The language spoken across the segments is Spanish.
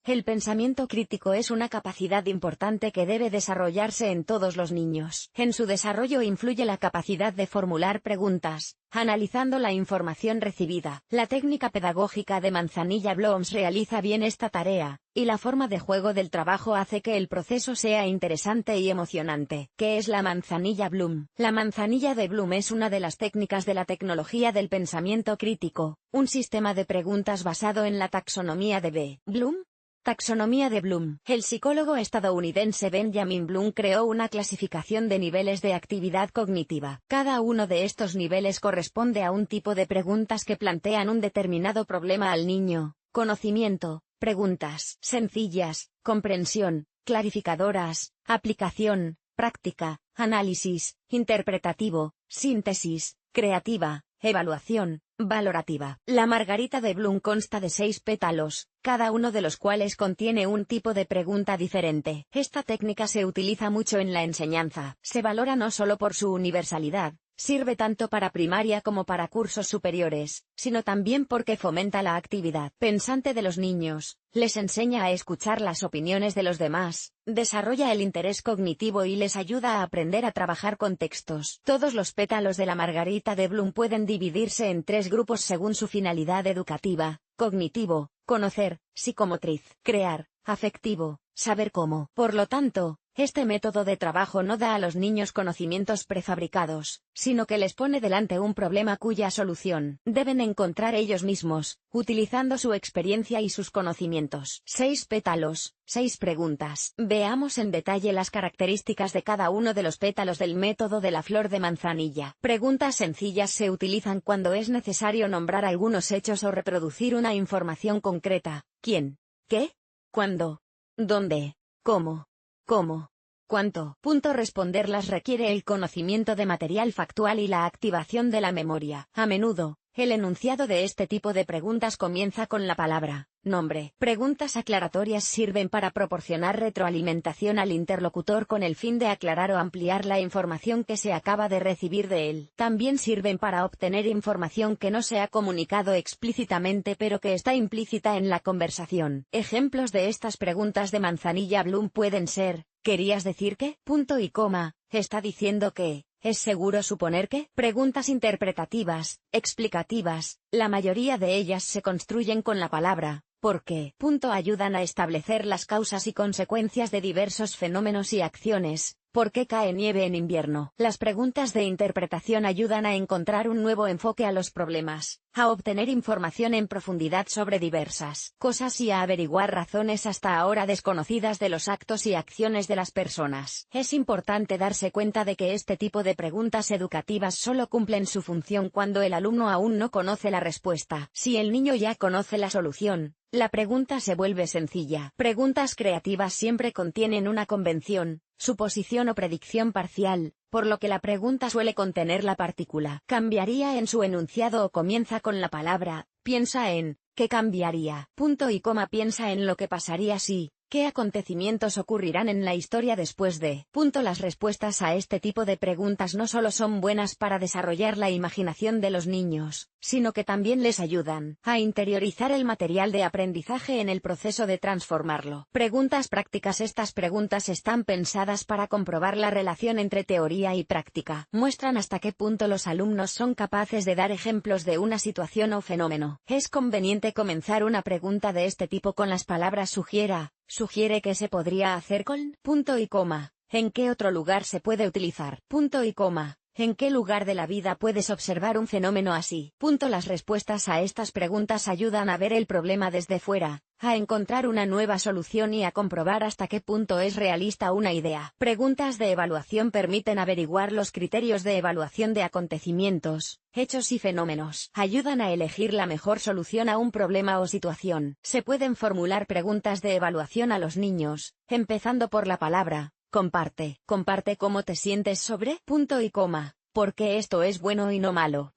El pensamiento crítico es una capacidad importante que debe desarrollarse en todos los niños. En su desarrollo influye la capacidad de formular preguntas, analizando la información recibida. La técnica pedagógica de Manzanilla-Bloms realiza bien esta tarea, y la forma de juego del trabajo hace que el proceso sea interesante y emocionante. ¿Qué es la manzanilla Bloom? La manzanilla de Bloom es una de las técnicas de la tecnología del pensamiento crítico, un sistema de preguntas basado en la taxonomía de B. Bloom. Taxonomía de Bloom. El psicólogo estadounidense Benjamin Bloom creó una clasificación de niveles de actividad cognitiva. Cada uno de estos niveles corresponde a un tipo de preguntas que plantean un determinado problema al niño: conocimiento, preguntas sencillas, comprensión, clarificadoras, aplicación, práctica, análisis, interpretativo, síntesis, creativa, evaluación, valorativa. La margarita de Bloom consta de 6 pétalos, cada uno de los cuales contiene un tipo de pregunta diferente. Esta técnica se utiliza mucho en la enseñanza. Se valora no solo por su universalidad, sirve tanto para primaria como para cursos superiores, sino también porque fomenta la actividad pensante de los niños, les enseña a escuchar las opiniones de los demás, desarrolla el interés cognitivo y les ayuda a aprender a trabajar con textos. Todos los pétalos de la margarita de Bloom pueden dividirse en 3 grupos según su finalidad educativa: cognitivo, conocer; psicomotriz, crear; afectivo, saber cómo. Por lo tanto, este método de trabajo no da a los niños conocimientos prefabricados, sino que les pone delante un problema cuya solución deben encontrar ellos mismos, utilizando su experiencia y sus conocimientos. 6 pétalos, 6 preguntas. Veamos en detalle las características de cada uno de los pétalos del método de la flor de manzanilla. Preguntas sencillas se utilizan cuando es necesario nombrar algunos hechos o reproducir una información concreta: ¿quién?, ¿qué?, ¿cuándo?, ¿dónde?, ¿cómo?, ¿cuánto? Responderlas requiere el conocimiento de material factual y la activación de la memoria. A menudo, el enunciado de este tipo de preguntas comienza con la palabra nombre. Preguntas aclaratorias sirven para proporcionar retroalimentación al interlocutor con el fin de aclarar o ampliar la información que se acaba de recibir de él. También sirven para obtener información que no se ha comunicado explícitamente pero que está implícita en la conversación. Ejemplos de estas preguntas de manzanilla Bloom pueden ser: ¿querías decir qué? ¿Está diciendo que? ¿Es seguro suponer que? Preguntas interpretativas, explicativas, la mayoría de ellas se construyen con la palabra ¿por qué? Ayudan a establecer las causas y consecuencias de diversos fenómenos y acciones. ¿Por qué cae nieve en invierno? Las preguntas de interpretación ayudan a encontrar un nuevo enfoque a los problemas, a obtener información en profundidad sobre diversas cosas y a averiguar razones hasta ahora desconocidas de los actos y acciones de las personas. Es importante darse cuenta de que este tipo de preguntas educativas solo cumplen su función cuando el alumno aún no conoce la respuesta. Si el niño ya conoce la solución, la pregunta se vuelve sencilla. Preguntas creativas siempre contienen una convención, suposición o predicción parcial, por lo que la pregunta suele contener la partícula cambiaría en su enunciado o comienza con la palabra piensa en ¿qué cambiaría? Piensa en lo que pasaría si. ¿Qué acontecimientos ocurrirán en la historia después de? Las respuestas a este tipo de preguntas no solo son buenas para desarrollar la imaginación de los niños, sino que también les ayudan a interiorizar el material de aprendizaje en el proceso de transformarlo. Preguntas prácticas. Estas preguntas están pensadas para comprobar la relación entre teoría y práctica. Muestran hasta qué punto los alumnos son capaces de dar ejemplos de una situación o fenómeno. Es conveniente comenzar una pregunta de este tipo con las palabras sugiere que se podría hacer con ¿en qué otro lugar se puede utilizar? ¿En qué lugar de la vida puedes observar un fenómeno así? Las respuestas a estas preguntas ayudan a ver el problema desde fuera, a encontrar una nueva solución y a comprobar hasta qué punto es realista una idea. Preguntas de evaluación permiten averiguar los criterios de evaluación de acontecimientos, hechos y fenómenos. Ayudan a elegir la mejor solución a un problema o situación. Se pueden formular preguntas de evaluación a los niños, empezando por la palabra comparte. Comparte cómo te sientes sobre ¿por qué esto es bueno y no malo?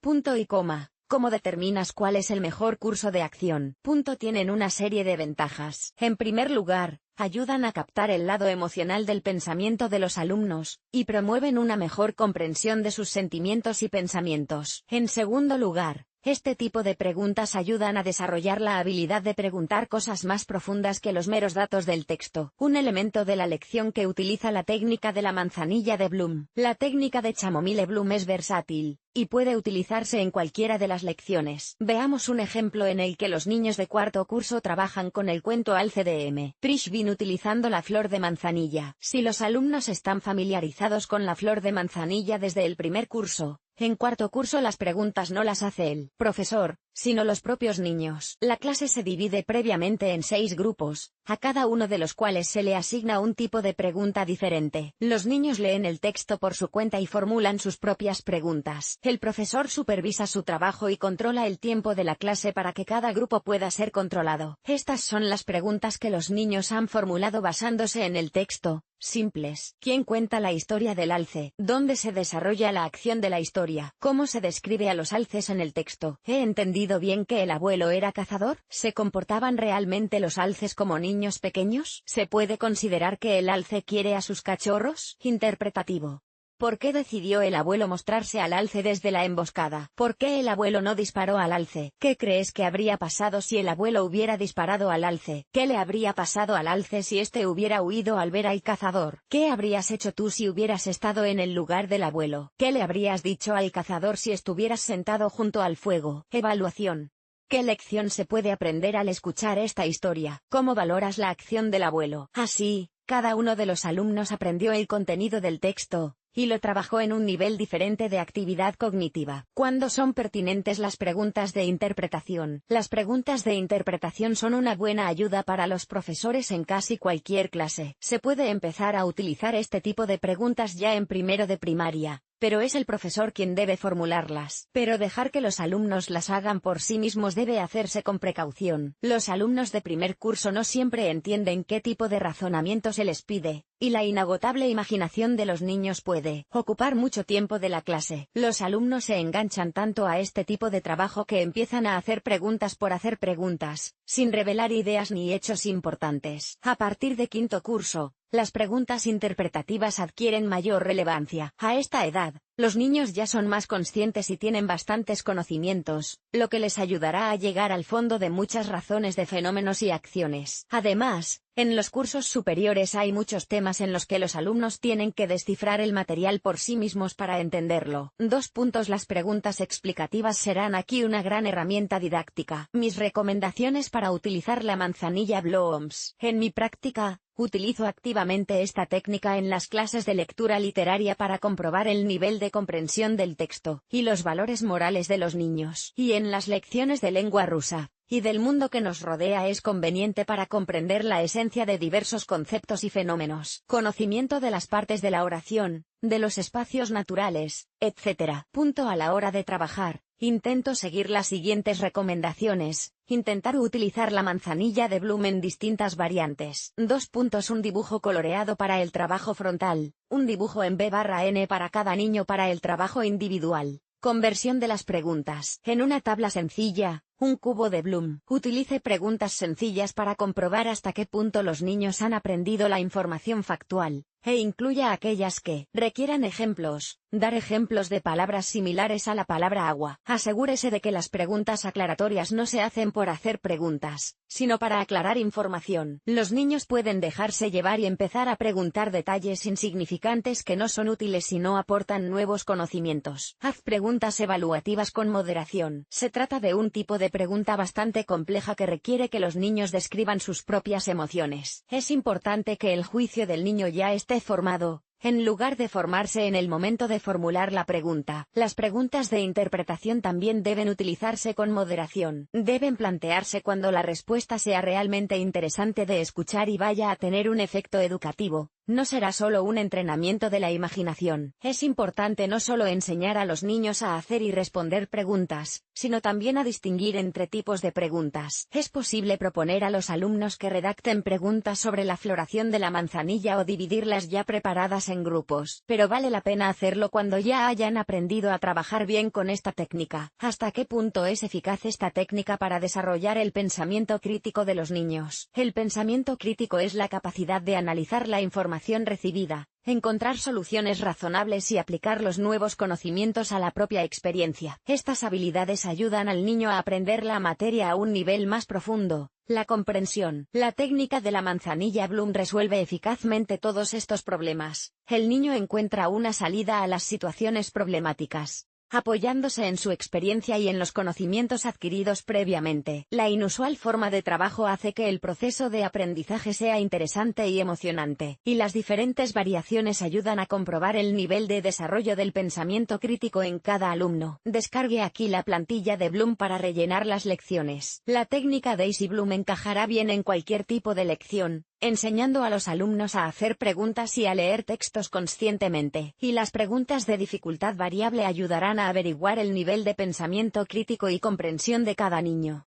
¿Cómo determinas cuál es el mejor curso de acción? Tienen una serie de ventajas. En primer lugar, ayudan a captar el lado emocional del pensamiento de los alumnos, y promueven una mejor comprensión de sus sentimientos y pensamientos. En segundo lugar, Este tipo de preguntas ayudan a desarrollar la habilidad de preguntar cosas más profundas que los meros datos del texto, un elemento de la lección que utiliza la técnica de la manzanilla de Bloom. La técnica de Chamomile Bloom es versátil y puede utilizarse en cualquiera de las lecciones. Veamos un ejemplo en el que los niños de cuarto curso trabajan con el cuento Alce de M. Prishvin utilizando la flor de manzanilla. Si los alumnos están familiarizados con la flor de manzanilla desde el primer curso, en cuarto curso las preguntas no las hace el profesor, sino los propios niños. La clase se divide previamente en 6 grupos, a cada uno de los cuales se le asigna un tipo de pregunta diferente. Los niños leen el texto por su cuenta y formulan sus propias preguntas. El profesor supervisa su trabajo y controla el tiempo de la clase para que cada grupo pueda ser controlado. Estas son las preguntas que los niños han formulado basándose en el texto. Simples. ¿Quién cuenta la historia del alce? ¿Dónde se desarrolla la acción de la historia? ¿Cómo se describe a los alces en el texto? ¿He entendido bien que el abuelo era cazador? ¿Se comportaban realmente los alces como niños pequeños? ¿Se puede considerar que el alce quiere a sus cachorros? Interpretativo. ¿Por qué decidió el abuelo mostrarse al alce desde la emboscada? ¿Por qué el abuelo no disparó al alce? ¿Qué crees que habría pasado si el abuelo hubiera disparado al alce? ¿Qué le habría pasado al alce si éste hubiera huido al ver al cazador? ¿Qué habrías hecho tú si hubieras estado en el lugar del abuelo? ¿Qué le habrías dicho al cazador si estuvieras sentado junto al fuego? Evaluación. ¿Qué lección se puede aprender al escuchar esta historia? ¿Cómo valoras la acción del abuelo? Así, cada uno de los alumnos aprendió el contenido del texto y lo trabajó en un nivel diferente de actividad cognitiva. ¿Cuándo son pertinentes las preguntas de interpretación? Las preguntas de interpretación son una buena ayuda para los profesores en casi cualquier clase. Se puede empezar a utilizar este tipo de preguntas ya en primero de primaria, pero es el profesor quien debe formularlas. Pero dejar que los alumnos las hagan por sí mismos debe hacerse con precaución. Los alumnos de primer curso no siempre entienden qué tipo de razonamiento se les pide, y la inagotable imaginación de los niños puede ocupar mucho tiempo de la clase. Los alumnos se enganchan tanto a este tipo de trabajo que empiezan a hacer preguntas por hacer preguntas, sin revelar ideas ni hechos importantes. A partir de quinto curso, las preguntas interpretativas adquieren mayor relevancia. A esta edad, los niños ya son más conscientes y tienen bastantes conocimientos, lo que les ayudará a llegar al fondo de muchas razones de fenómenos y acciones. Además, en los cursos superiores hay muchos temas en los que los alumnos tienen que descifrar el material por sí mismos para entenderlo. Las preguntas explicativas serán aquí una gran herramienta didáctica. Mis recomendaciones para utilizar la manzanilla Blooms. En mi práctica, utilizo activamente esta técnica en las clases de lectura literaria para comprobar el nivel de comprensión del texto y los valores morales de los niños. Y en las lecciones de lengua rusa y del mundo que nos rodea es conveniente para comprender la esencia de diversos conceptos y fenómenos. Conocimiento de las partes de la oración, de los espacios naturales, etc. A la hora de trabajar, intento seguir las siguientes recomendaciones. Intentar utilizar la manzanilla de Bloom en distintas variantes. Un dibujo coloreado para el trabajo frontal, un dibujo en B/N para cada niño para el trabajo individual. Conversión de las preguntas. En una tabla sencilla, un cubo de Bloom. Utilice preguntas sencillas para comprobar hasta qué punto los niños han aprendido la información factual, e incluya aquellas que requieran ejemplos. Dar ejemplos de palabras similares a la palabra agua. Asegúrese de que las preguntas aclaratorias no se hacen por hacer preguntas, sino para aclarar información. Los niños pueden dejarse llevar y empezar a preguntar detalles insignificantes que no son útiles y no aportan nuevos conocimientos. Haz preguntas evaluativas con moderación. Se trata de un tipo de pregunta bastante compleja que requiere que los niños describan sus propias emociones. Es importante que el juicio del niño ya esté formado, en lugar de formarse en el momento de formular la pregunta. Las preguntas de interpretación también deben utilizarse con moderación. Deben plantearse cuando la respuesta sea realmente interesante de escuchar y vaya a tener un efecto educativo. No será solo un entrenamiento de la imaginación. Es importante no solo enseñar a los niños a hacer y responder preguntas, sino también a distinguir entre tipos de preguntas. Es posible proponer a los alumnos que redacten preguntas sobre la floración de la manzanilla o dividirlas ya preparadas en grupos. Pero vale la pena hacerlo cuando ya hayan aprendido a trabajar bien con esta técnica. ¿Hasta qué punto es eficaz esta técnica para desarrollar el pensamiento crítico de los niños? El pensamiento crítico es la capacidad de analizar la información recibida, encontrar soluciones razonables y aplicar los nuevos conocimientos a la propia experiencia. Estas habilidades ayudan al niño a aprender la materia a un nivel más profundo. La comprensión. La técnica de la manzanilla Bloom resuelve eficazmente todos estos problemas. El niño encuentra una salida a las situaciones problemáticas, apoyándose en su experiencia y en los conocimientos adquiridos previamente. La inusual forma de trabajo hace que el proceso de aprendizaje sea interesante y emocionante, y las diferentes variaciones ayudan a comprobar el nivel de desarrollo del pensamiento crítico en cada alumno. Descargue aquí la plantilla de Bloom para rellenar las lecciones. La técnica Daisy Bloom encajará bien en cualquier tipo de lección, enseñando a los alumnos a hacer preguntas y a leer textos conscientemente. Y las preguntas de dificultad variable ayudarán a averiguar el nivel de pensamiento crítico y comprensión de cada niño.